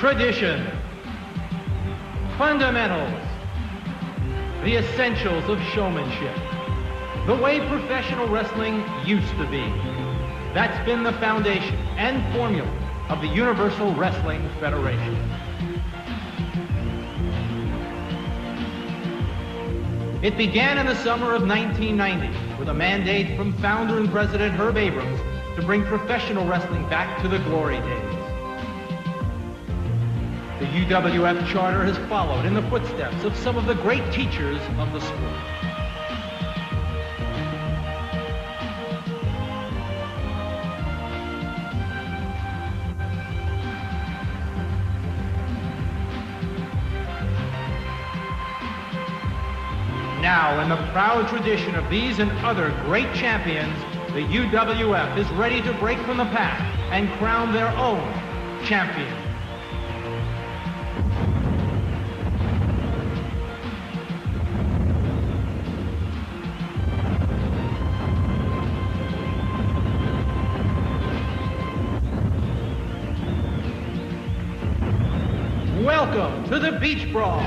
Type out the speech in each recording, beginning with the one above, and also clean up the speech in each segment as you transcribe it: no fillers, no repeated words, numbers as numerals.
Tradition. Fundamentals. The essentials of showmanship. The way professional wrestling used to be. That's been the foundation and formula of the Universal Wrestling Federation. It began in the summer of 1990 with a mandate from founder and president Herb Abrams to bring professional wrestling back to the glory days. The UWF charter has followed in the footsteps of some of the great teachers of the sport. Now, in the proud tradition of these and other great champions, the UWF is ready to break from the pack and crown their own champion. Welcome to the Beach Brawl.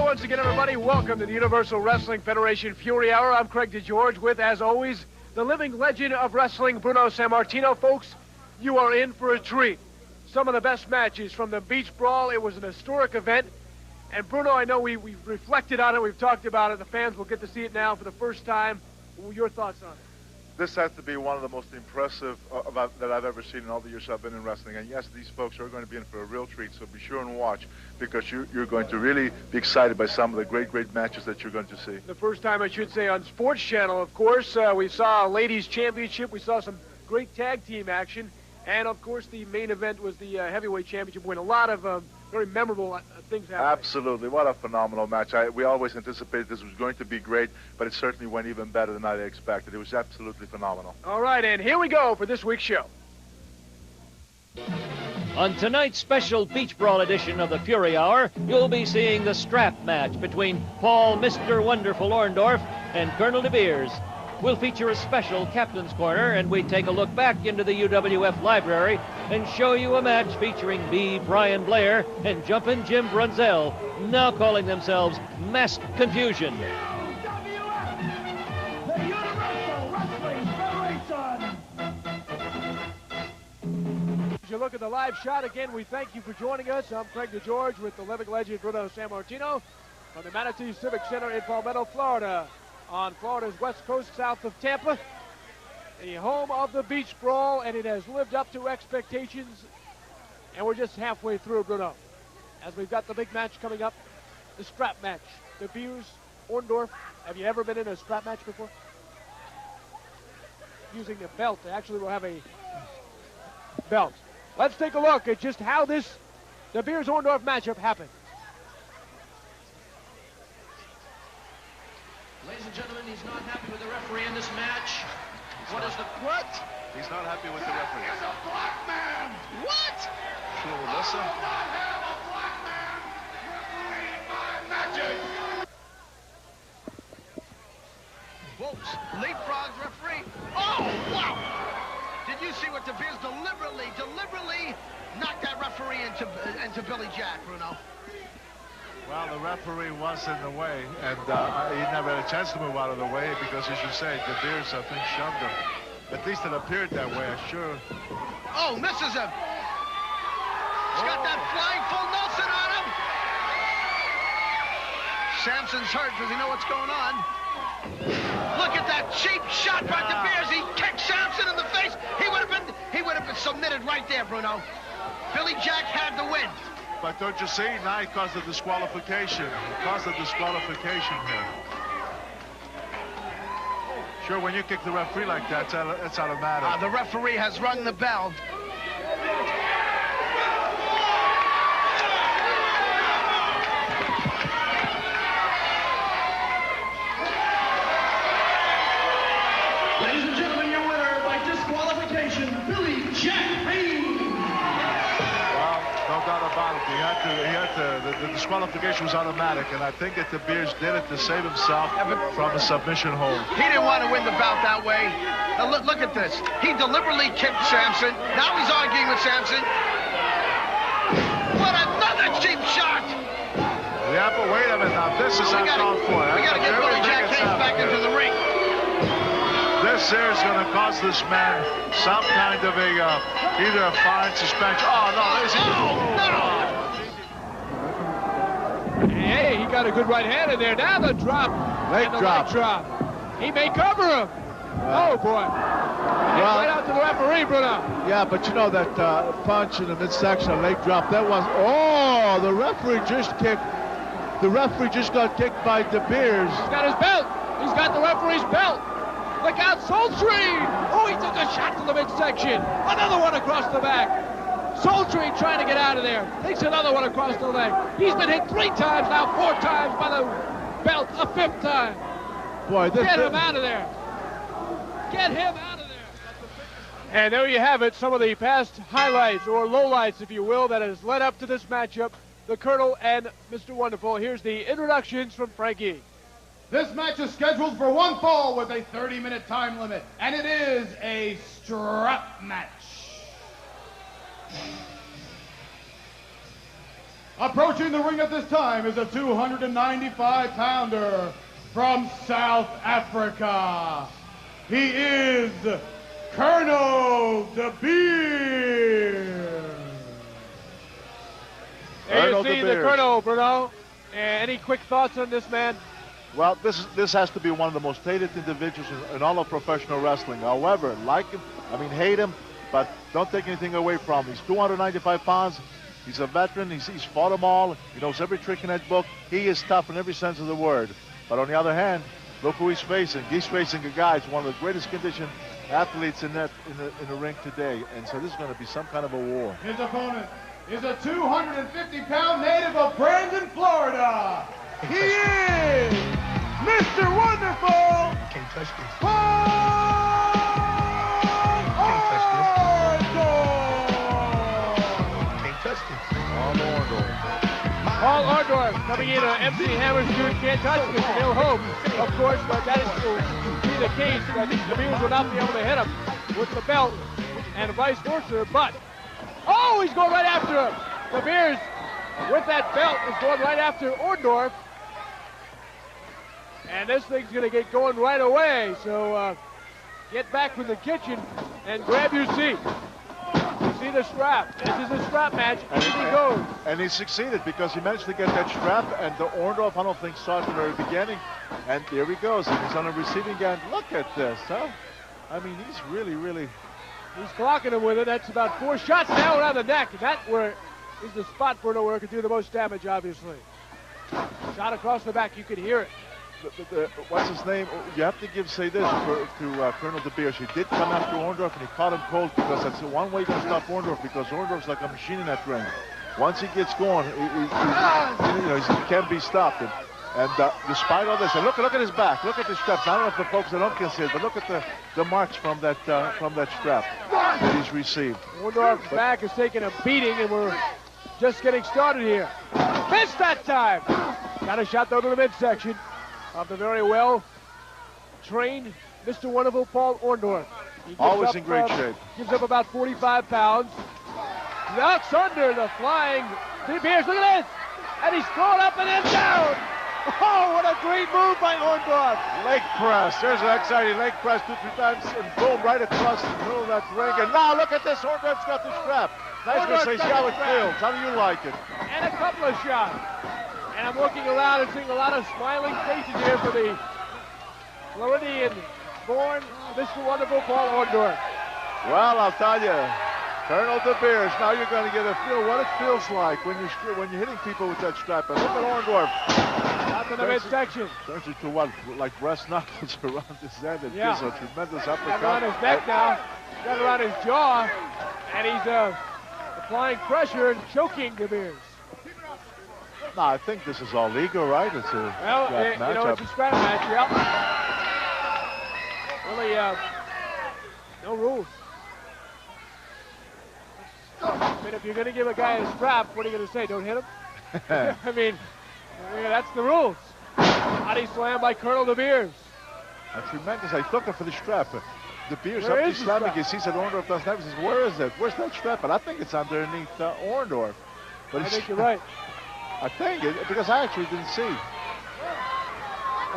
Once again, everybody, welcome to the Universal Wrestling Federation Fury Hour. I'm Craig DeGeorge with, as always, the living legend of wrestling, Bruno Sammartino. Folks, you are in for a treat. Some of the best matches from the Beach Brawl. It was an historic event. And Bruno, I know we've reflected on it. We've talked about it. The fans will get to see it now for the first time. Your thoughts on it? This has to be one of the most impressive that I've ever seen in all the years I've been in wrestling. And yes, these folks are going to be in for a real treat, so be sure and watch, because you're going to really be excited by some of the great matches that you're going to see. The first time, I should say, on Sports Channel, of course. We saw a ladies' championship. We saw some great tag team action. And, of course, the main event was the heavyweight championship win. A lot of very memorable things happened. Absolutely. What a phenomenal match. We always anticipated this was going to be great, but it certainly went even better than I expected. It was absolutely phenomenal. All right, and here we go for this week's show. On tonight's special Beach Brawl edition of the Fury Hour, you'll be seeing the strap match between Paul Mr. Wonderful Orndorff and Colonel DeBeers. We'll feature a special Captain's Corner, and we take a look back into the UWF library and show you a match featuring B. Brian Blair and Jumpin' Jim Brunzell, now calling themselves Masked Confusion. UWF, the Universal Wrestling Federation. As you look at the live shot, again, we thank you for joining us. I'm Craig DeGeorge with the living legend Bruno Sammartino from the Manatee Civic Center in Palmetto, Florida, on Florida's west coast south of Tampa, the home of the Beach Brawl, and it has lived up to expectations, and we're just halfway through, Bruno, as we've got the big match coming up, the strap match. DeBeers, Orndorff. Have you ever been in a strap match before? Using a belt. Actually, we'll have a belt. Let's take a look at just how this DeBeers-Orndorff matchup happened. Ladies and gentlemen, he's not happy with the referee in this match. What? He's not happy with the referee. He's a black man. What? Sure, listen. I will not have a black man refereeing my matches. Folks, leapfrog referee. Oh, wow! Did you see what DeBeers deliberately knocked that referee into Billy Jack, Bruno? Well, the referee was in the way, and he never had a chance to move out of the way because, as you say, DeBeers, I think, shoved him. At least it appeared that way, I'm sure. Oh, misses him. He's got that flying full Nelson on him. Samson's hurt. Does he know what's going on? Look at that cheap shot by DeBeers. He kicked Samson in the face. He would have been submitted right there, Bruno. Billy Jack had the win. But don't you see, now he caused a disqualification. He caused a disqualification here. Sure, when you kick the referee like that, it's automatic. The referee has rung the bell. The disqualification was automatic, and I think that DeBeers did it to save himself from a submission hold. He didn't want to win the bout that way. Now look at this. He deliberately kicked Sampson. Now he's arguing with Sampson. What another cheap shot! Yeah, but wait a minute now. This is uncalled for. We got to get Billy Jack Haynes back into the ring. This here is going to cost this man some kind of a either a fine, suspension. Oh no! Hey, he got a good right hand in there. Now the drop. Leg drop. He may cover him. Oh boy. Well, right out to the referee, Bruno. Yeah, but you know that punch in the midsection, leg drop. That was. Oh, the referee just kicked. The referee just got kicked by DeBeers. He's got his belt. He's got the referee's belt. Look out, Sultry! Oh, he took a shot to the midsection. Another one across the back. Sultry trying to get out of there. Takes another one across the leg. He's been hit 3 times now, 4 times by the belt, a 5th time. Boy, get him out of there. Get him out of there. And there you have it, some of the past highlights, or lowlights, if you will, that has led up to this matchup. The Colonel and Mr. Wonderful. Here's the introductions from Frankie. This match is scheduled for 1 fall with a 30-minute time limit, and it is a strap match. Approaching the ring at this time is a 295-pounder from South Africa. He is Colonel DeBeers. There you see the Colonel, Bruno. Any quick thoughts on this man? Well, this has to be one of the most hated individuals in all of professional wrestling. However, like him, hate him, but don't take anything away from him. He's 295 pounds. He's a veteran. He's fought them all. He knows every trick in that book. He is tough in every sense of the word. But on the other hand, look who he's facing. He's facing a guy who's one of the greatest conditioned athletes in the ring today. And so this is going to be some kind of a war. His opponent is a 250-pound native of Brandon, Florida. He is Mr. Wonderful. Can't touch this. Paul Orndorff coming in an MC Hammer's dude, can't touch this. He'll hope, of course, but that will be the case. That DeBeers will not be able to hit him with the belt and vice versa. But, oh, he's going right after him. DeBeers, with that belt, is going right after Orndorff. And this thing's going to get going right away. So get back from the kitchen and grab your seat. You see the strap. This is a strap match. Anything goes. And he succeeded because he managed to get that strap, and the Orndorff, I don't think, saw it from the very beginning. And there he goes. And he's on the receiving end. Look at this, huh? He's really... He's clocking him with it. That's about 4 shots now around the neck. That where is the spot, Bruno, where it could do the most damage, obviously. Shot across the back. You could hear it. What's his name? You have to say this to Colonel DeBeers. He did come after Orndorff, and he caught him cold because that's the one way you can stop Orndorff, because Orndorff's like a machine in that ring. Once he gets going, he can't be stopped. And despite all this, and look at his back. Look at the straps. I don't know if the folks at home can see it, but look at the marks from that strap that he's received. Orndorff's back is taking a beating, and we're just getting started here. Missed that time. Got a shot though to the midsection of the very well-trained Mr. Wonderful Paul Orndorff. Always in great shape. Gives up about 45 pounds. Knocks under the flying DeBeers. Look at this! And he's thrown up and then down! Oh, what a great move by Orndorff! Leg press. There's an exciting leg press 2-3 times, and boom, right across the middle of that ring. And now look at this. Orndorff's got the strap. Nice to say, see how it feels. How do you like it? And a couple of shots. And I'm looking around and seeing a lot of smiling faces here for the Floridian-born Mr. Wonderful Paul Orndorff. Well, I'll tell you, Colonel DeBeers, now you're going to get a feel what it feels like when you're hitting people with that strap. And look at Orndorff. Out to the midsection. Turns into what, like brass knuckles around his head. It gives a tremendous uppercut. Got around his neck now. Got around his jaw. And he's applying pressure and choking DeBeers. No, I think this is all legal, right? It's a it's a scrap match, yeah. Really, no rules. I mean, if you're going to give a guy a strap, what are you going to say? Don't hit him? I mean, that's the rules. Body slam by Colonel DeBeers. Tremendous. He's looking for the strap. DeBeers Where up is to the slamming. strap? He sees that Orndorff doesn't have it. He says, where is it? Where's that strap? And I think it's underneath Orndorff. But I think you're right. I think it, because I actually didn't see.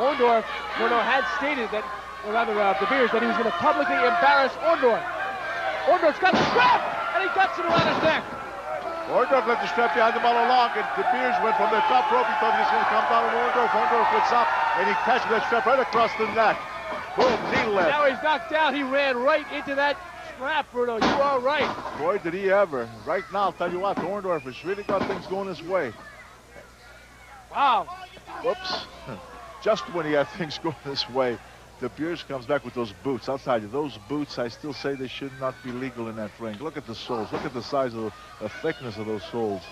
Orndorff, had stated that, or rather DeBeers, that he was going to publicly embarrass Orndorff. Orndorff's got the strap, and he cuts it around his neck. Orndorff left the strap behind him all along, and DeBeers went from the top rope. He thought he was going to come down on Orndorff. Orndorff gets up, and he catches that strap right across the neck. Boom, knee lift. Now he's knocked down. He ran right into that strap, Bruno. You are right. Boy, did he ever. Right now, I'll tell you what, Orndorff has really got things going his way. Wow. Whoops. Just when he had things going this way, DeBeers comes back with those boots. I'll tell you, those boots, I still say they should not be legal in that ring. Look at the soles. Look at the size of the thickness of those soles.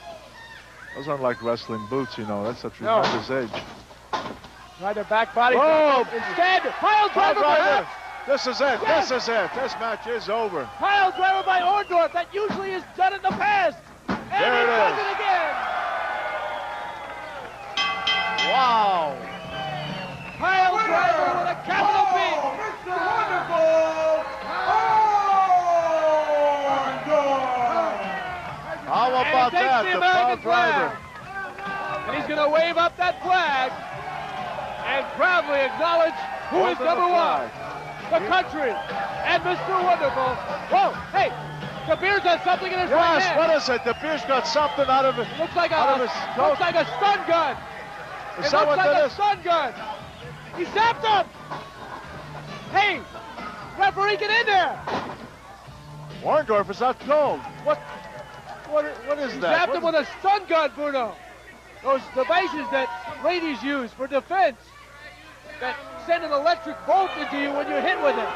Those aren't like wrestling boots, you know. That's a tremendous edge. Tried to back body. Oh! Instead, pile driver by This is it. Yes. This is it. This match is over. Pile driver by Orndorff. That usually is done in the past. And There he it does is. it again. Wow. Pile driver with a capital B. Mr. Wonderful Orndorff! How And about he takes that? the The American pile driver. flag. And he's going to wave up that flag and proudly acknowledge who is number one. The country and Mr. Wonderful. Whoa, hey, DeBeers has something in his right Yes, hand. what is it? DeBeers got something out of it. Looks like out of his coat. looks like a stun gun. Is It that looks what like that a is? stun gun. He zapped him. Hey, referee, get in there. Orndorff is out cold. What is He that? zapped him with a stun gun, Bruno. Those devices that ladies use for defense that send an electric bolt into you when you're hit with it.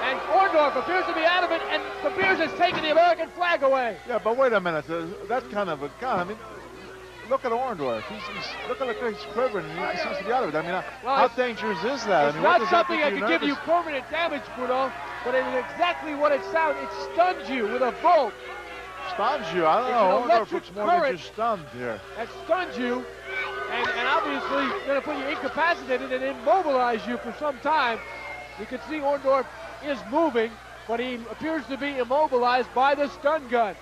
And Orndorff appears to be out of it, and DeBeers has taken the American flag away. Yeah, but wait a minute. That kind of a gun. I mean, look at Orndorff. Look at the he's quivering, and he seems to be out of it. I mean, how dangerous is that? It's I mean, what not does that something make that can give you nervous? permanent damage, Bruno, but it is exactly what it sounds. It stuns you with a bolt. Stuns you. I don't It's know. an Orndorff electric looks more than current. just stunned here. That stuns you, and obviously going to put you incapacitated and immobilize you for some time. You can see Orndorff is moving, but he appears to be immobilized by the stun gun.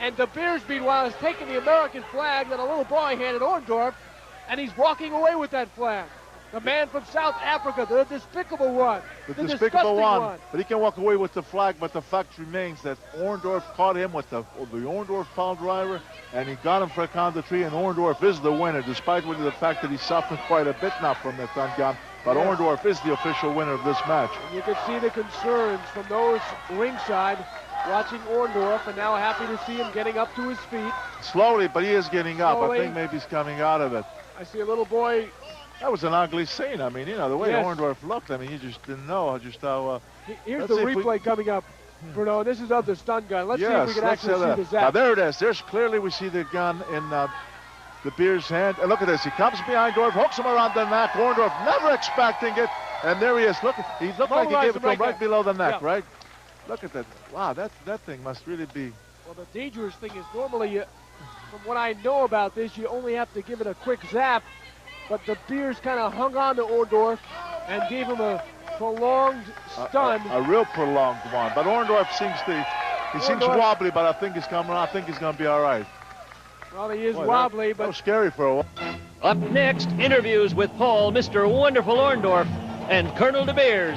And DeBeers, meanwhile, has taken the American flag that a little boy handed Orndorff, and he's walking away with that flag. The man from South Africa, the despicable one, the despicable disgusting one. But he can walk away with the flag, but the fact remains that Orndorff caught him with the Orndorff pile driver, and he got him for a count of three, and Orndorff is the winner, despite the fact that he's suffering quite a bit now from the stun gun. But Yes. Orndorff is the official winner of this match. And you can see the concerns from those ringside watching Orndorff, and now happy to see him getting up to his feet. Slowly, but he is getting up. Slowly. I think maybe he's coming out of it. I see a little boy. That was an ugly scene. I mean, you know, the way Yes. Orndorff looked, I mean, you just didn't know just how... Here's let's the see if we- replay coming up, Bruno. This is of the stun gun. Let's see if yes, we can let's actually see the Now, zap. there it is. There's clearly we see the gun in DeBeers' hand. And look at this. He comes behind Orndorff, hooks him around the neck. Orndorff never expecting it. And there he is. Look, he looked like he Mobilized gave it to him right right there. below the neck, Yeah. right? Look at that. Wow, that thing must really be... Well, the dangerous thing is normally, from what I know about this, you only have to give it a quick zap. But DeBeers kind of hung on to Orndorff and gave him a prolonged stun. A real prolonged one. But Orndorff seems Orndorff- wobbly, but I think he's coming around. I think he's going to be all right. Well, he is Boy, wobbly, that but was scary for a while. Up next, interviews with Paul, Mr. Wonderful Orndorff, and Colonel DeBeers.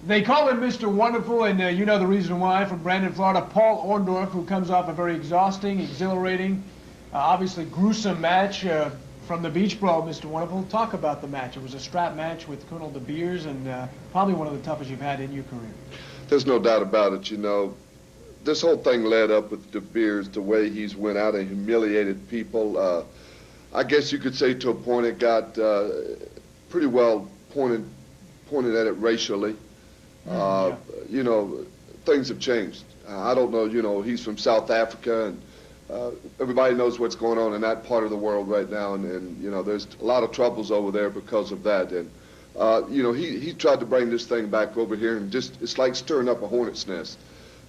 They call him Mr. Wonderful, and you know the reason why. From Brandon, Florida, Paul Orndorff, who comes off a very exhausting, exhilarating, obviously gruesome match from the Beach Brawl. Mr. Wonderful, talk about the match. It was a strap match with Colonel DeBeers, and probably one of the toughest you've had in your career. There's no doubt about it, you know. This whole thing led up with DeBeers, the way he's went out and humiliated people. I guess you could say to a point it got pretty well pointed at it racially. Yeah. You know, things have changed. I don't know, you know, he's from South Africa, and everybody knows what's going on in that part of the world right now, and you know, there's a lot of troubles over there because of that. And you know, he tried to bring this thing back over here, and just it's like stirring up a hornet's nest.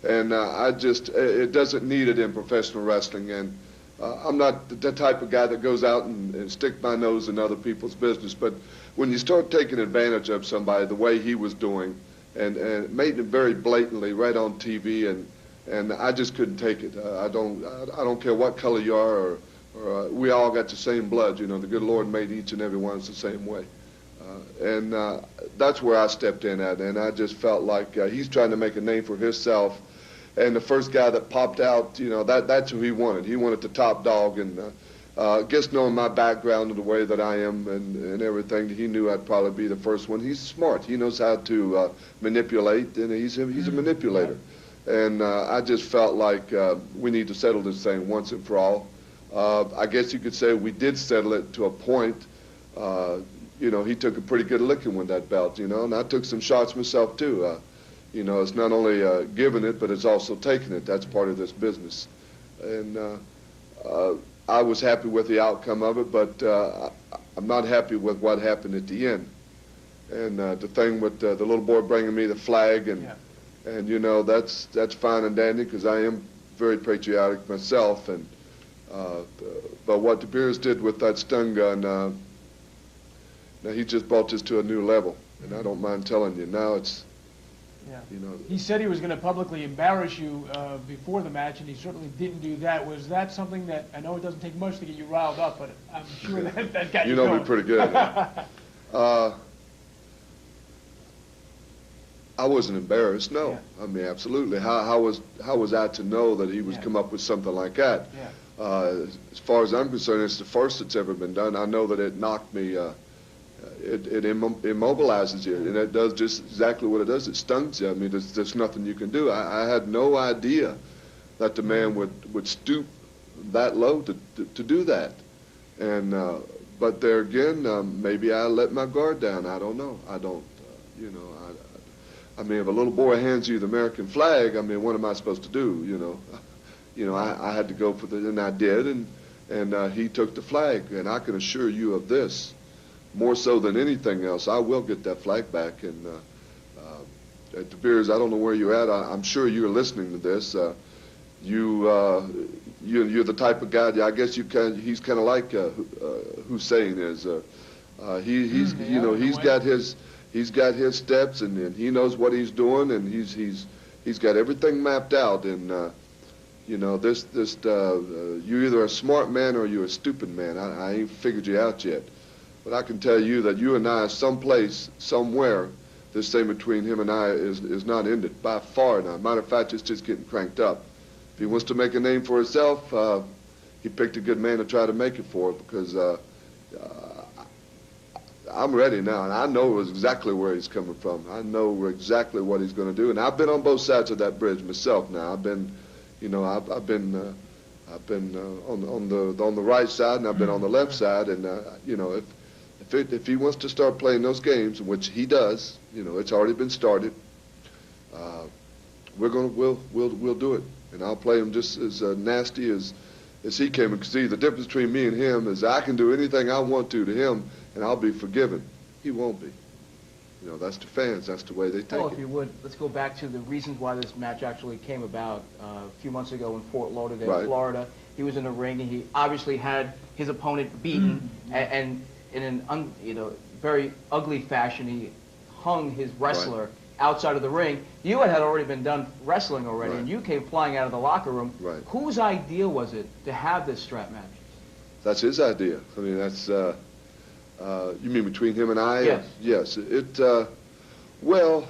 And it doesn't need it in professional wrestling. And I'm not the type of guy that goes out and stick my nose in other people's business. But when you start taking advantage of somebody the way he was doing, and made it very blatantly right on TV, and I just couldn't take it. I don't care what color you are, or we all got the same blood. You know, the good Lord made each and every one of us the same way. And that's where I stepped in at, and I just felt like he's trying to make a name for himself. And the first guy that popped out, you know, that's who he wanted. He wanted the top dog, and just knowing my background and the way that I am and everything, he knew I'd probably be the first one. He's smart. He knows how to manipulate, and he's a manipulator. And I just felt like we need to settle this thing once and for all. I guess you could say we did settle it to a point. You know, he took a pretty good licking with that belt, you know, and I took some shots myself too. You know, it's not only giving it, but it's also taking it. That's part of this business. And I was happy with the outcome of it, but I'm not happy with what happened at the end. And the thing with the little boy bringing me the flag, and you know, that's fine and dandy, because I am very patriotic myself. And but what DeBeers did with that stun gun, now he just brought this to a new level, and I don't mind telling you. Now it's, you know. He said he was going to publicly embarrass you before the match, and he certainly didn't do that. Was that something that, I know it doesn't take much to get you riled up, but I'm sure that got you know going. Me pretty good. I wasn't embarrassed, no. Yeah. I mean, absolutely. How was I to know that he was come up with something like that? Yeah. As far as I'm concerned, it's the first that's ever been done. I know that it knocked me, it immobilizes you, and it does just exactly what it does. It stuns you. I mean, there's nothing you can do. I had no idea that the man would stoop that low to do that. And but there again, maybe I let my guard down. I don't know. I don't, you know. I mean, if a little boy hands you the American flag, I mean, what am I supposed to do? You know. You know, I had to go for the, and I did, and he took the flag. And I can assure you of this, more so than anything else, I will get that flag back. And at DeBeers, I don't know where you're at. I'm sure you're listening to this. You're the type of guy. I guess he's kind of like Hussein is. You know, he's got his steps, and he knows what he's doing, and he's got everything mapped out. And you know, you're either a smart man or you're a stupid man. I ain't figured you out yet. But I can tell you that you and I, someplace, somewhere, this thing between him and I is not ended by far now. Matter of fact, it's just getting cranked up. If he wants to make a name for himself, he picked a good man to try to make it for, because I'm ready now, and I know exactly where he's coming from. I know exactly what he's going to do, and I've been on both sides of that bridge myself. Now I've been, you know, I've been on the right side, and I've been on the left side, and you know, if he wants to start playing those games, which he does, you know, it's already been started. We'll do it, and I'll play him just as nasty as he can. Because see, the difference between me and him is I can do anything I want to him, and I'll be forgiven. He won't be. You know, that's the fans. That's the way they take it. Well, if you would, let's go back to the reasons why this match actually came about a few months ago in Fort Lauderdale, Florida. He was in the ring, and he obviously had his opponent beaten, and in an very ugly fashion, he hung his wrestler outside of the ring. You had already been done wrestling already, and you came flying out of the locker room. Whose idea was it to have this strap match? That's his idea. I mean, that's, you mean between him and I? Yes. Yes. Well,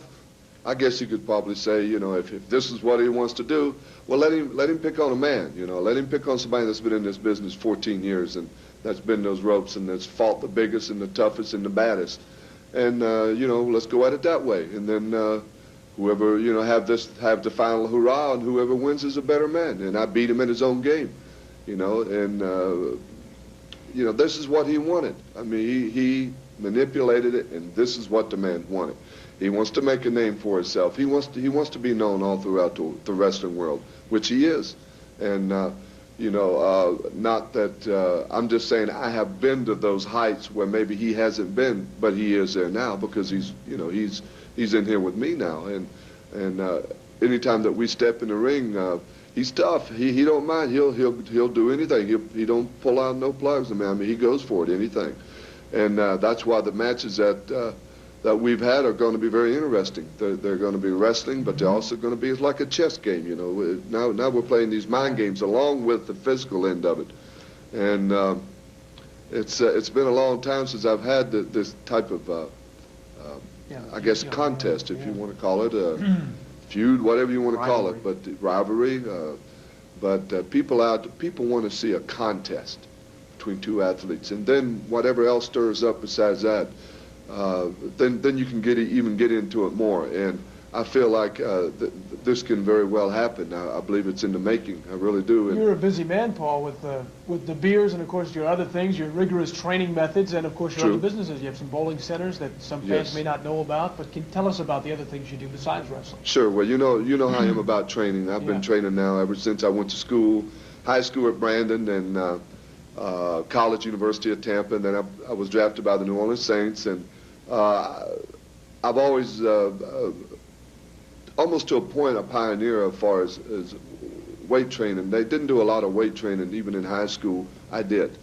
I guess you could probably say, you know, if this is what he wants to do, well, let him pick on a man, you know. Let him pick on somebody that's been in this business 14 years and that's been those ropes and that's fought the biggest and the toughest and the baddest. And, you know, let's go at it that way. And then whoever, you know, have the final hurrah, and whoever wins is a better man. And I beat him in his own game, you know. And, you know, this is what he wanted. I mean, he manipulated it, and this is what the man wanted. He wants to make a name for himself. He wants to be known all throughout the wrestling world, which he is. And, you know, not that I'm just saying I have been to those heights where maybe he hasn't been, but he is there now because he's, you know, he's in here with me now. And anytime that we step in the ring, he's tough. He don't mind. He'll do anything. He don't pull out no plugs. I mean, he goes for it, anything. And that's why the matches that we've had are going to be very interesting. They're going to be wrestling, but they're also going to be like a chess game. You know, now we're playing these mind games along with the physical end of it. And it's been a long time since I've had this type of I guess contest, if you want to call it a feud, whatever you want to call it, but rivalry. But people want to see a contest between two athletes, and then whatever else stirs up besides that, then you can even get into it more. And I feel like this can very well happen. I believe it's in the making. I really do. You're a busy man, Paul, with DeBeers and, of course, your other things, your rigorous training methods, and, of course, your other businesses. You have some bowling centers that some fans may not know about, but can tell us about the other things you do besides wrestling. Sure. Well, you know how I am about training. I've been training now ever since I went to school, high school at Brandon, and college, University of Tampa, and then I was drafted by the New Orleans Saints, and I've always almost to a point a pioneer as far as weight training. They didn't do a lot of weight training even in high school. I did.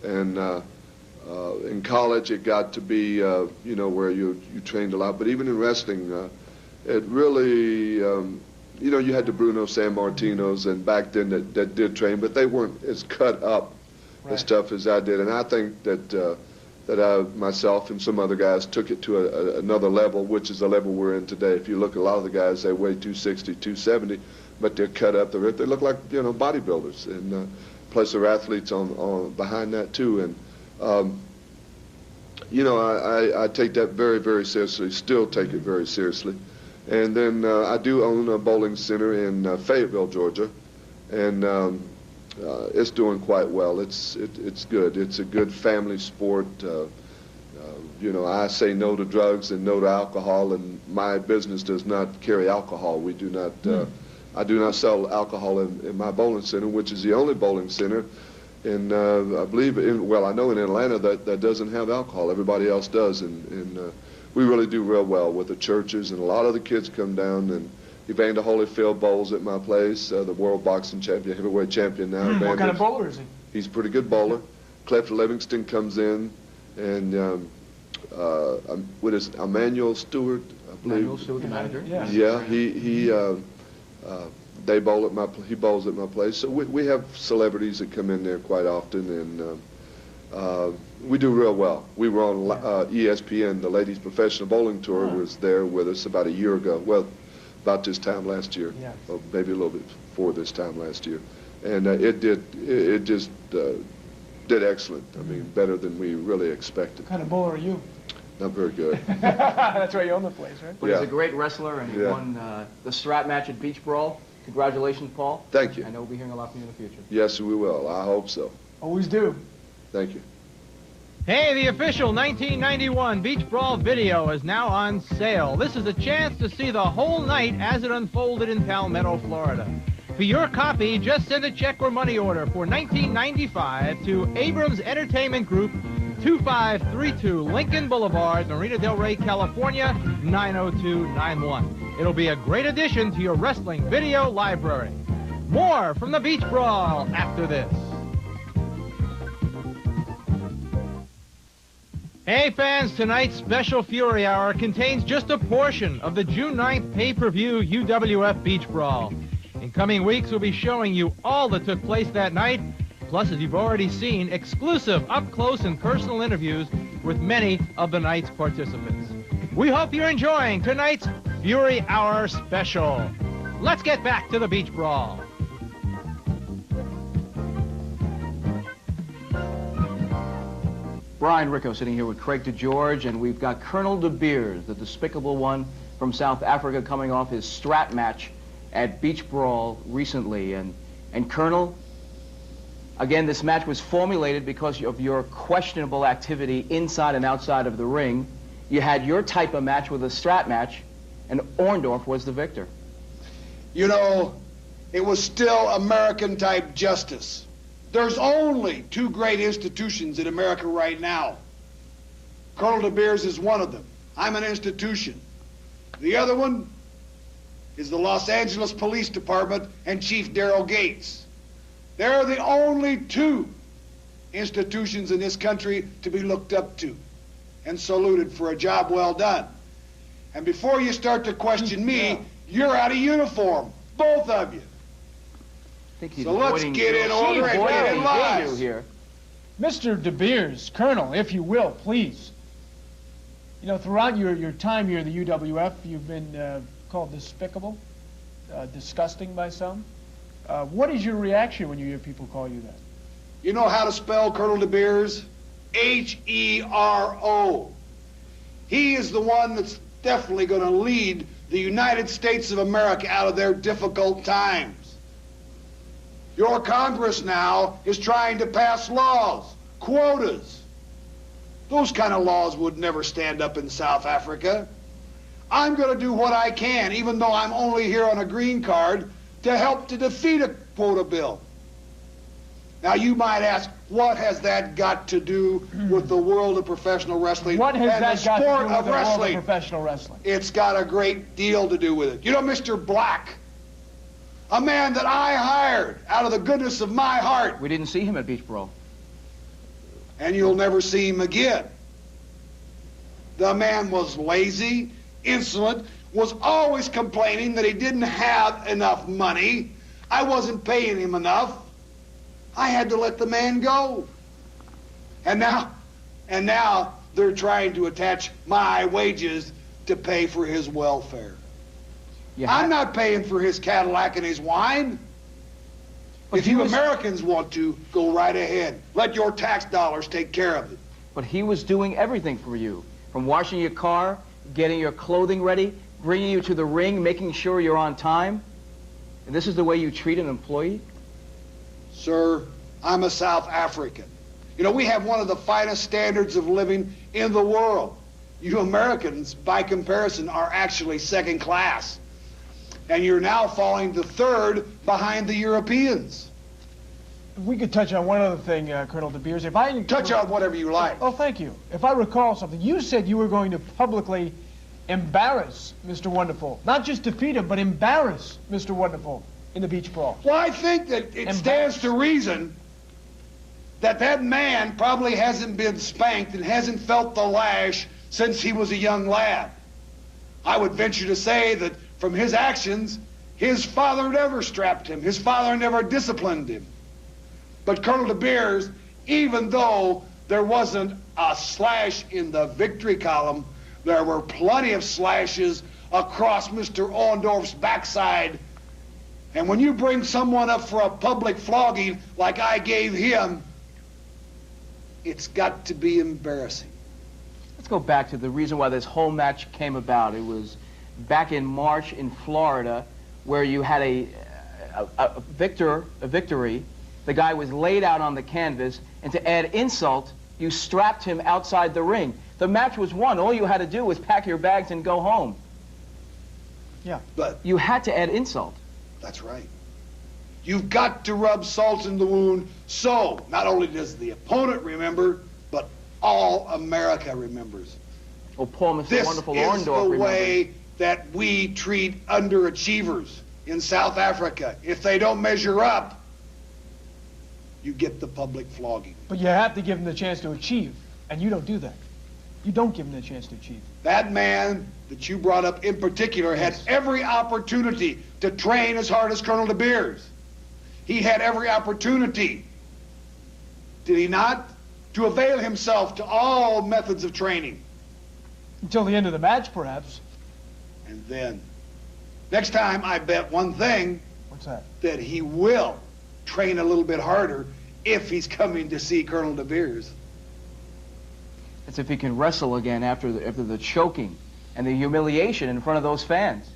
And in college it got to be you know, where you trained a lot. But even in wrestling, it really you know, you had the Bruno Sammartinos, and back then that did train, but they weren't as cut up as tough as I did. And I think that that I myself and some other guys took it to another level, which is the level we're in today. If you look at a lot of the guys, they weigh 260, 270, but they're cut up. They look like, you know, bodybuilders, and plus they're athletes on behind that too. And you know, I take that very, very seriously. Still take it very seriously. And then I do own a bowling center in Fayetteville, Georgia, and it's doing quite well. It's good. It's a good family sport. You know, I say no to drugs and no to alcohol, and my business does not carry alcohol. We do not. I do not sell alcohol in my bowling center, which is the only bowling center in I believe I know in Atlanta that doesn't have alcohol. Everybody else does, and we really do real well with the churches, and a lot of the kids come down. And Evander Holyfield bowls at my place, the world boxing champion, heavyweight champion now. What kind of bowler is he? He's a pretty good bowler. Cliff Livingston comes in, and what is it, Emmanuel Stewart, I believe. Emmanuel Stewart, the manager. Yeah, he bowls at my place. So we have celebrities that come in there quite often, and we do real well. We were on ESPN, the Ladies Professional Bowling Tour was there with us about a year ago. Well, about this time last year, or maybe a little bit before this time last year, and it just did excellent. I mean, better than we really expected. What kind of bowler are you? Not very good. That's why you own the place, right? But he's a great wrestler, and he won the strap match at Beach Brawl. Congratulations, Paul. Thank you. I know we'll be hearing a lot from you in the future. Yes, we will. I hope so. Always do. Thank you. Hey, the official 1991 Beach Brawl video is now on sale. This is a chance to see the whole night as it unfolded in Palmetto, Florida. For your copy, just send a check or money order for $19.95 to Abrams Entertainment Group, 2532 Lincoln Boulevard, Marina del Rey, California, 90291. It'll be a great addition to your wrestling video library. More from the Beach Brawl after this. Hey fans, tonight's special Fury Hour contains just a portion of the June 9th pay-per-view UWF Beach Brawl. In coming weeks, we'll be showing you all that took place that night, plus, as you've already seen, exclusive up-close and personal interviews with many of the night's participants. We hope you're enjoying tonight's Fury Hour special. Let's get back to the Beach Brawl. Brian Ricco sitting here with Craig DeGeorge, and we've got Colonel DeBeers, the despicable one from South Africa, coming off his strap match at Beach Brawl recently. And Colonel, again, this match was formulated because of your questionable activity inside and outside of the ring. You had your type of match with a strap match, and Orndorff was the victor. You know, it was still American-type justice. There's only two great institutions in America right now. Colonel DeBeers is one of them. I'm an institution. The other one is the Los Angeles Police Department and Chief Daryl Gates. They're the only two institutions in this country to be looked up to and saluted for a job well done. And before you start to question me, you're out of uniform, both of you. So let's get in order and get in line here. Mr. DeBeers, Colonel, if you will, please. You know, throughout your time here at the UWF, you've been called despicable, disgusting by some. What is your reaction when you hear people call you that? You know how to spell Colonel DeBeers? H-E-R-O. He is the one that's definitely going to lead the United States of America out of their difficult times. Your Congress now is trying to pass laws, quotas. Those kind of laws would never stand up in South Africa. I'm going to do what I can, even though I'm only here on a green card, to help to defeat a quota bill. Now, you might ask, what has that got to do with the world of professional wrestling? What has that got to do with the world of professional wrestling? It's got a great deal to do with it. You know, Mr. Black, a man that I hired out of the goodness of my heart. We didn't see him at Beach Brawl. And you'll never see him again. The man was lazy, insolent, was always complaining that he didn't have enough money. I wasn't paying him enough. I had to let the man go. And now they're trying to attach my wages to pay for his welfare. I'm not paying for his Cadillac and his wine. If you Americans want to, go right ahead. Let your tax dollars take care of it. But he was doing everything for you, from washing your car, getting your clothing ready, bringing you to the ring, making sure you're on time. And this is the way you treat an employee? Sir, I'm a South African. You know, we have one of the finest standards of living in the world. You Americans, by comparison, are actually second class. And you're now falling to third behind the Europeans. If we could touch on one other thing, Colonel DeBeers. If I touch on whatever you like. Oh, thank you. If I recall something, you said you were going to publicly embarrass Mr. Wonderful. Not just defeat him, but embarrass Mr. Wonderful in the Beach Brawl. Well, I think that it stands to reason that that man probably hasn't been spanked and hasn't felt the lash since he was a young lad. I would venture to say that from his actions, his father never strapped him. His father never disciplined him. But Colonel DeBeers, even though there wasn't a slash in the victory column, there were plenty of slashes across Mr. Orndorff's backside. And when you bring someone up for a public flogging like I gave him, it's got to be embarrassing. Let's go back to the reason why this whole match came about. It was back in March in Florida, where you had a victory. The guy was laid out on the canvas, and to add insult, you strapped him outside the ring. The match was won. All you had to do was pack your bags and go home. Yeah. But you had to add insult. That's right. You've got to rub salt in the wound, so not only does the opponent remember, but all America remembers. Oh, Paul, Mr. Wonderful Orndorff This is the way that we treat underachievers in South Africa. If they don't measure up, you get the public flogging. But you have to give them the chance to achieve, and you don't do that. You don't give them the chance to achieve. That man that you brought up in particular had every opportunity to train as hard as Colonel DeBeers. He had every opportunity, did he not, to avail himself to all methods of training. Until the end of the match, perhaps. And then, next time I bet one thing. What's that? That he will train a little bit harder if he's coming to see Colonel DeBeers. It's if he can wrestle again after the choking and the humiliation in front of those fans.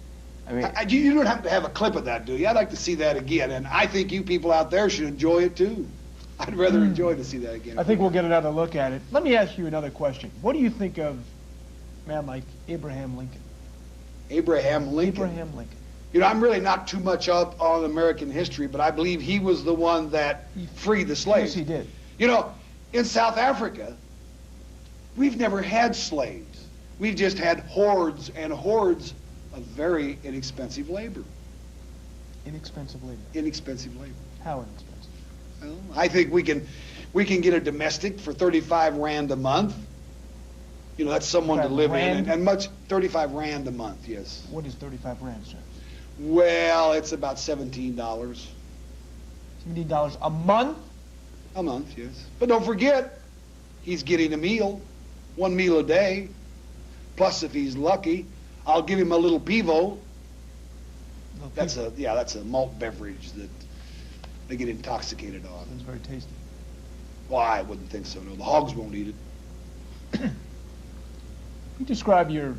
I mean, you don't have to have a clip of that, do you? I'd like to see that again, and I think you people out there should enjoy it too. I'd rather enjoy to see that again. I think we'll get another look at it. Let me ask you another question. What do you think of a man like Abraham Lincoln? Abraham Lincoln? Abraham Lincoln. You know, I'm really not too much up on American history, but I believe he was the one that freed the slaves. Yes, he did. You know, in South Africa, we've never had slaves. We've just had hordes and hordes of very inexpensive labor. Inexpensive labor? Inexpensive labor. How inexpensive? Well, I think we can get a domestic for 35 Rand a month. You know, that's someone to live in, and 35 Rand a month, yes. What is 35 Rand, sir? Well, it's about $17. $17 a month? A month, yes. But don't forget, he's getting a meal, 1 meal a day. Plus, if he's lucky, I'll give him a little pivo. That's a malt beverage that they get intoxicated on. It's very tasty. Well, I wouldn't think so. No, the hogs won't eat it. You describe your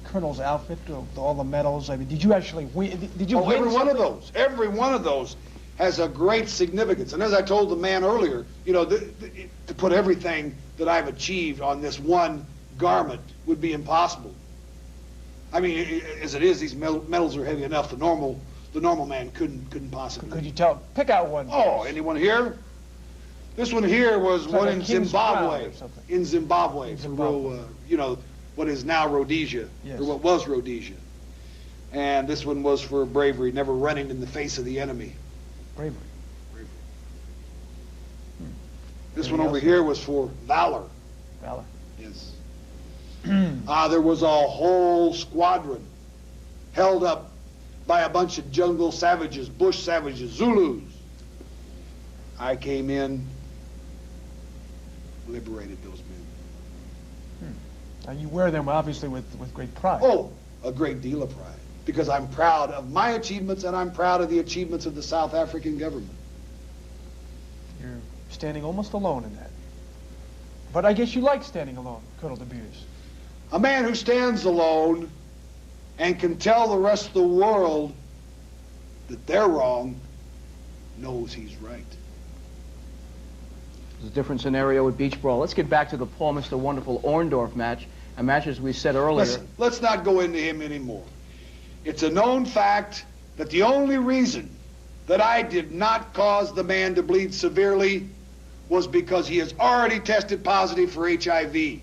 colonel's outfit with all the medals. I mean, did you actually win? Did you win? Every one of those. Every one of those has a great significance. And as I told the man earlier, you know, to put everything that I've achieved on this one garment would be impossible. I mean, as it is, these medals are heavy enough. The normal man couldn't possibly. Could you pick out one? Oh, anyone here? This one here was one in Zimbabwe. In Zimbabwe, you know, what is now Rhodesia, yes. Or what was Rhodesia. And this one was for bravery, never running in the face of the enemy. Bravery. This one over here was for valor. Valor. Yes. There was a whole squadron held up by a bunch of jungle savages, bush savages, Zulus. I came in, liberated those men. Now you wear them obviously with great pride. Oh, a great deal of pride. Because I'm proud of my achievements and I'm proud of the achievements of the South African government. You're standing almost alone in that. But I guess you like standing alone, Colonel DeBeers. A man who stands alone and can tell the rest of the world that they're wrong knows he's right. It's a different scenario with Beach Brawl. Let's get back to the Paul Mr. Wonderful Orndorff match. A match, as we said earlier. Listen, let's not go into him anymore. It's a known fact that the only reason that I did not cause the man to bleed severely was because he has already tested positive for HIV.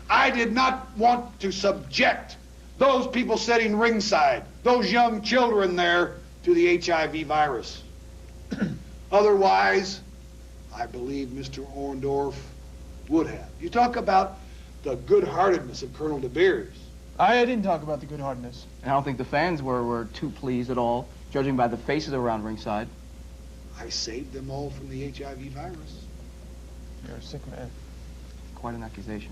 I did not want to subject those people sitting ringside, those young children there, to the HIV virus. Otherwise, I believe Mr. Orndorff would have. You talk about the good-heartedness of Colonel DeBeers. I didn't talk about the good-heartedness. And I don't think the fans were too pleased at all, judging by the faces around ringside. I saved them all from the HIV virus. You're a sick man. Quite an accusation.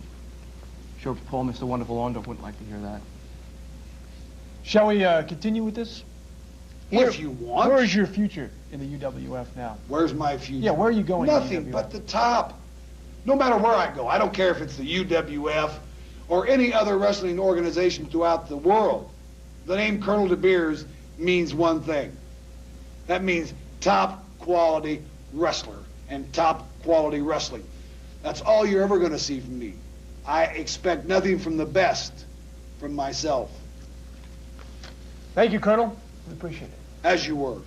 Sure, Paul Mr. Wonderful Orndorff wouldn't like to hear that. Shall we continue with this? If you want. Where is your future in the UWF now? Where's my future? Yeah, where are you going? Nothing but the top. No matter where I go. I don't care if it's the UWF or any other wrestling organization throughout the world. The name Colonel DeBeers means one thing. That means top quality wrestler and top quality wrestling. That's all you're ever going to see from me. I expect nothing from the best from myself. Thank you, Colonel. We appreciate it. As you were.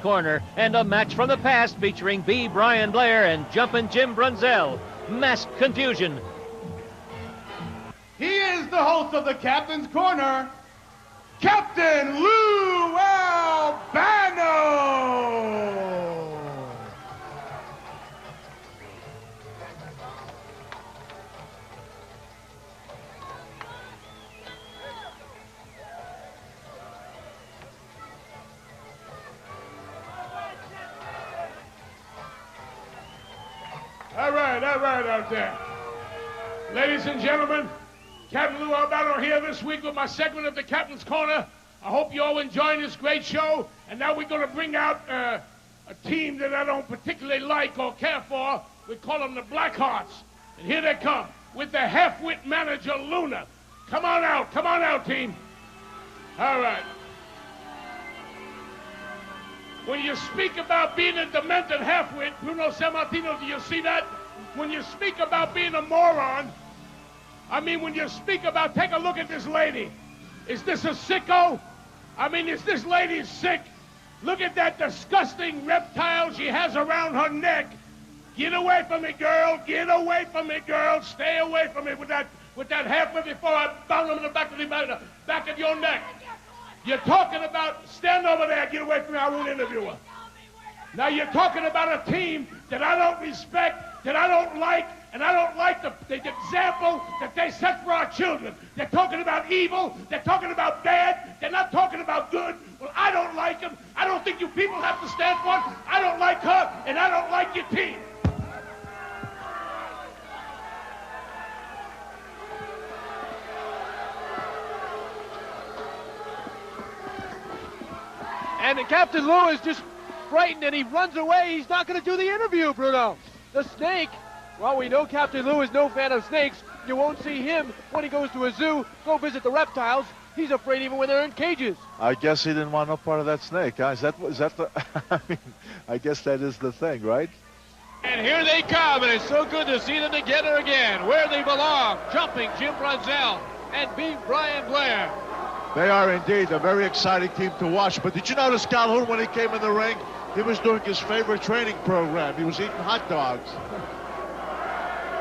Corner and a match from the past featuring B. Brian Blair and Jumpin' Jim Brunzell. Mass confusion. He is the host of the Captain's Corner, Captain Lou Albano. All right out there. Ladies and gentlemen, Captain Lou Albano here this week with my segment of the Captain's Corner. I hope you all enjoying this great show. And now we're going to bring out a team that I don't particularly like or care for. We call them the Blackhearts. And here they come with the half-wit manager, Luna. Come on out, team. All right. When you speak about being a demented half-wit, Bruno Sammartino, do you see that? When you speak about being a moron, I mean, when you speak about, take a look at this lady. Is this a sicko? I mean, is this lady sick? Look at that disgusting reptile she has around her neck. Get away from me, girl. Get away from me, girl. Stay away from me with that half whip before I bound him in the back of your neck. You're talking about, stand over there, get away from me, I won't interview her. Now you're talking about a team that I don't respect, that I don't like, and I don't like the example that they set for our children. They're talking about evil, they're talking about bad, they're not talking about good. Well, I don't like them. I don't think you people have to stand for it. I don't like her, and I don't like your team. And Captain Lou is just frightened, and he runs away. He's not going to do the interview, Bruno. The snake, well, we know Captain Lou is no fan of snakes. You won't see him when he goes to a zoo, go visit the reptiles. He's afraid even when they're in cages. I guess he didn't want no part of that snake, huh? Is that the, I mean, I guess that is the thing, right? And here they come, and it's so good to see them together again, where they belong. Jumping Jim Brunzell and being Brian Blair. They are indeed a very exciting team to watch. But did you notice Calhoun, when he came in the ring, he was doing his favorite training program. He was eating hot dogs.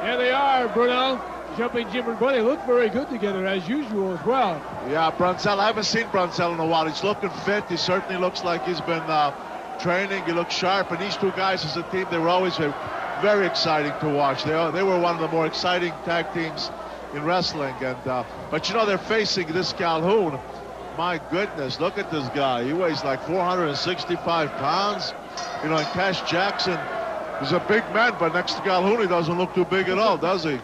There they are, Bruno. Jumping Jim and Buddy look very good together, as usual, as well. Yeah, Brunzell, I haven't seen Brunzell in a while. He's looking fit. He certainly looks like he's been training. He looks sharp. And these two guys as a team, they were always very exciting to watch. They were one of the more exciting tag teams in wrestling. And but you know, they're facing this Calhoun. My goodness, look at this guy. He weighs like 465 pounds. You know, and Cash Jackson is a big man, but next to Calhoun, he doesn't look too big at all, does he?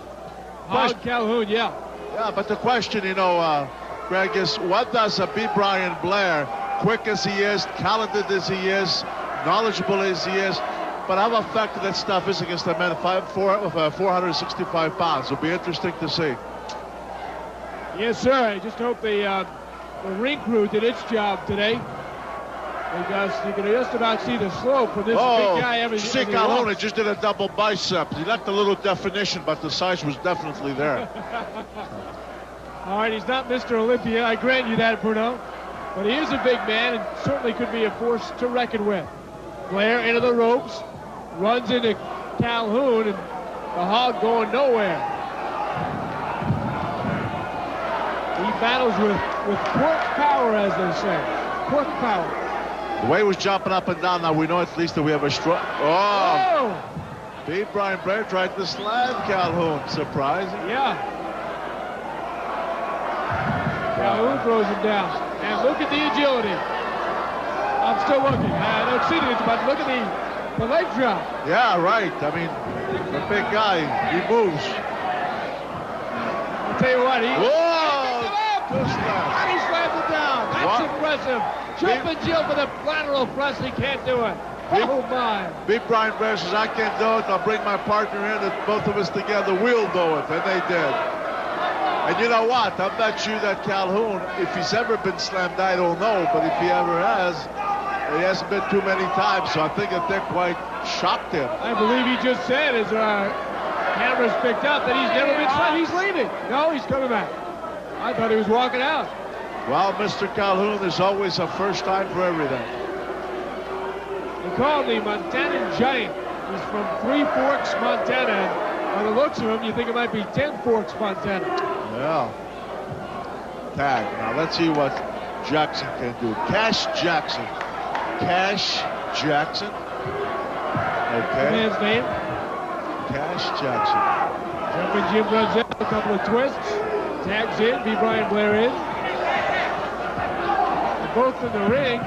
Calhoun, yeah. Yeah, but the question, you know, Greg, is what does a B. Brian Blair, quick as he is, talented as he is, knowledgeable as he is, but how effective that stuff is against a man 465 pounds? It'll be interesting to see. Yes, sir. I just hope the ring crew did its job today. Because you can just about see the slope for this big guy. See, Calhoun just did a double bicep. He left a little definition, but the size was definitely there. All right, he's not Mr. Olympia. I grant you that, Bruno. But he is a big man and certainly could be a force to reckon with. Blair into the ropes, runs into Calhoun, and the Hog going nowhere. He battles with quirk power, as they say. Quirk power. The way he was jumping up and down, now we know at least that we have a strong... Oh! B. Brian Blair tried to slam Calhoun. Surprising. Yeah. Calhoun throws him down. And look at the agility. I'm still looking. I don't see it, but look at the leg drop. Yeah, right. I mean, the big guy, he moves. I'll tell you what, he... Whoa! And he slams it down. That's impressive. Jumping Jill for the lateral press. He can't do it. Oh, my. Big Brian Blair says, I can't do it. I'll bring my partner in, and both of us together, we'll do it. And they did. And you know what? I bet you that Calhoun, if he's ever been slammed, I don't know. But if he ever has, he hasn't been too many times. So I think that they're quite shocked him. I believe he just said, as cameras picked up, that he's never been slammed. He's leaving. No, he's coming back. I thought he was walking out. Well, Mr. Calhoun, there's always a first time for everything. They call him the Montana Giant. He's from Three Forks, Montana. And by the looks of him, you think it might be 10 Forks, Montana. Yeah. Tag. Now, let's see what Jackson can do. Cash Jackson. Cash Jackson. Okay. Man's name. Cash Jackson. Jumping Jim runs out, a couple of twists. Tags in, B. Brian Blair in. Both in the ring. The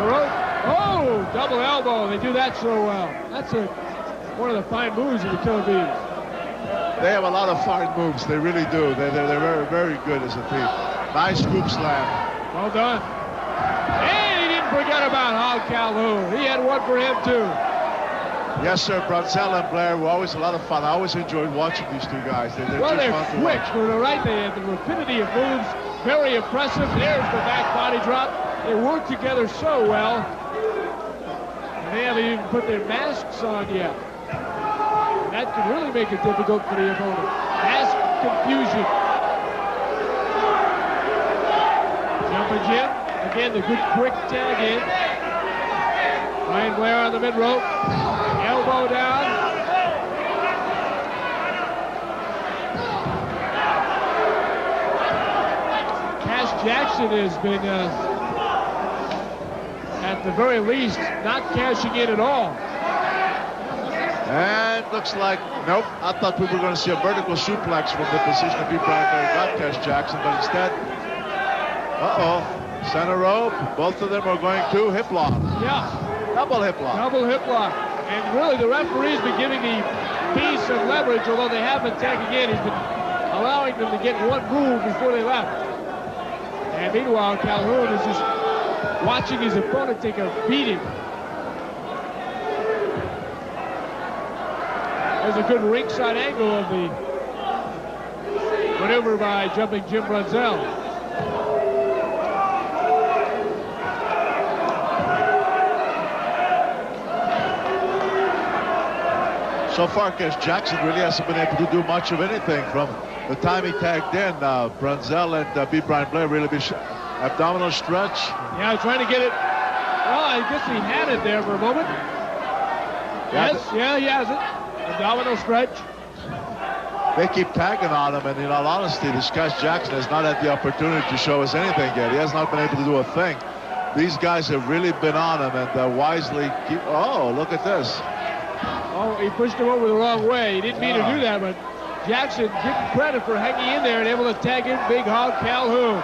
rope. Oh, double elbow. They do that so well. That's one of the fine moves of the Killer Bees. They have a lot of fine moves. They really do. They're very, very good as a team. Nice scoop slam. Well done. And he didn't forget about Hog Calhoun. He had one for him, too. Yes, sir. Brunzell and Blair were always a lot of fun. I always enjoyed watching these two guys. They're just they're fun to quick. watch. They're right. They have the rapidity of moves. Very impressive. There's the back body drop. They work together so well. And they haven't even put their masks on yet. And that can really make it difficult for the opponent. Mask confusion. Jumping Jim. Again, the good quick tag in. Brian Blair on the mid-rope. Elbow down. Cash Jackson has been, at the very least, not cashing in at all. And looks like, nope, I thought we were going to see a vertical suplex from the position of Brian Blair got Cash Jackson, but instead, center rope. Both of them are going to hip lock. Yeah. Double hip lock. Double hip lock. And really, the referee's been giving the Beast some leverage, although they haven't tagging in. He's been allowing them to get one move before they left. And meanwhile, Calhoun is just watching his opponent take a beating. There's a good ringside angle of the maneuver by jumping Jim Brunzell. So far, Cash Jackson really hasn't been able to do much of anything from the time he tagged in. Brunzell and B. Brian Blair really been abdominal stretch. Yeah, trying to get it. Well, I guess he had it there for a moment. Yes, yeah, he has it. Abdominal stretch. They keep tagging on him, and in all honesty, this Cash Jackson has not had the opportunity to show us anything yet. He has not been able to do a thing. These guys have really been on him, and wisely keep. Oh, look at this. Oh, he pushed him over the wrong way. He didn't mean to do that, but Jackson getting credit for hanging in there and able to tag in Big Hog Calhoun.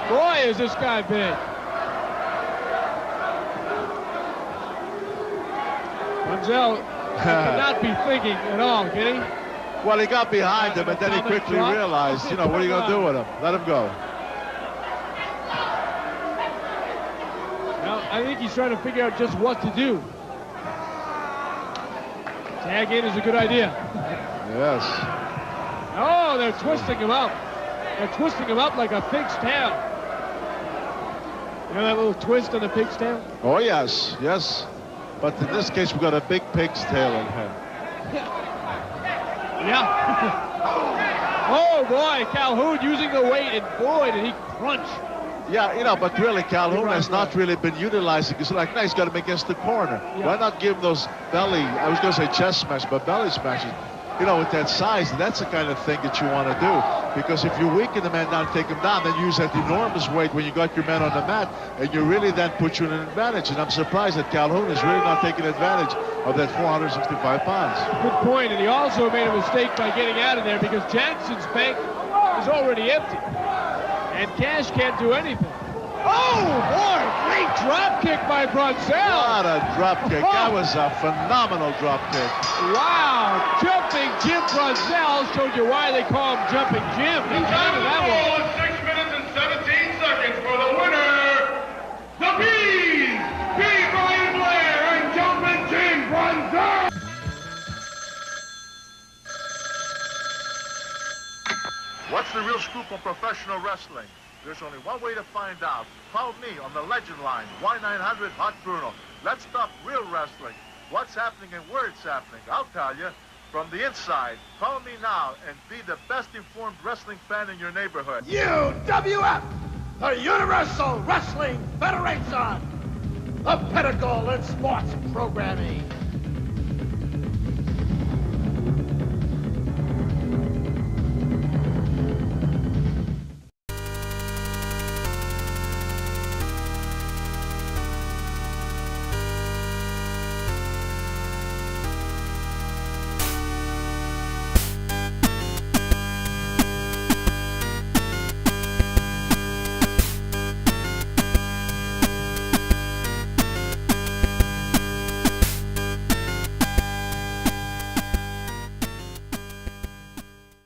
Boy, is this guy big. Brunzell cannot be thinking at all, can he? Well, he got behind him, and then he quickly realized, you know, what are you going to do with him? Let him go. Well, I think he's trying to figure out just what to do. Tag in is a good idea. Yes. Oh, they're twisting him up. They're twisting him up like a pig's tail. You know that little twist on the pig's tail? Oh, yes, yes. But in this case, we've got a big pig's tail in him. Yeah. Oh, boy, Calhoun using the weight, and boy, did he crunch. Yeah, you know, but really, Calhoun has not really been utilizing. It's like, nice, got him against the corner. Yeah. Why not give him those belly, I was going to say chest smash, but belly smashes? You know, with that size, that's the kind of thing that you want to do. Because if you weaken the man down, take him down, then use that enormous weight when you got your man on the mat, and you really then put you in an advantage. And I'm surprised that Calhoun is really not taking advantage of that 465 pounds. Good point, and he also made a mistake by getting out of there because Jackson's bank is already empty. And Cash can't do anything. Oh, boy, great drop kick by Brunzell. What a drop kick. That was a phenomenal drop kick. Wow, jumping Jim Brunzell showed you why they call him Jumping Jim. He got that one. 6 minutes and 17 seconds for the winner, DeBeers, B. Brian Blair, and Jumping Jim Brunzell. What's the real scoop on professional wrestling? There's only one way to find out. Call me on the legend line, 1-900-HOT-BRUNO. Let's talk real wrestling. What's happening and where it's happening. I'll tell you from the inside. Call me now and be the best informed wrestling fan in your neighborhood. UWF, the Universal Wrestling Federation, the pinnacle in sports programming.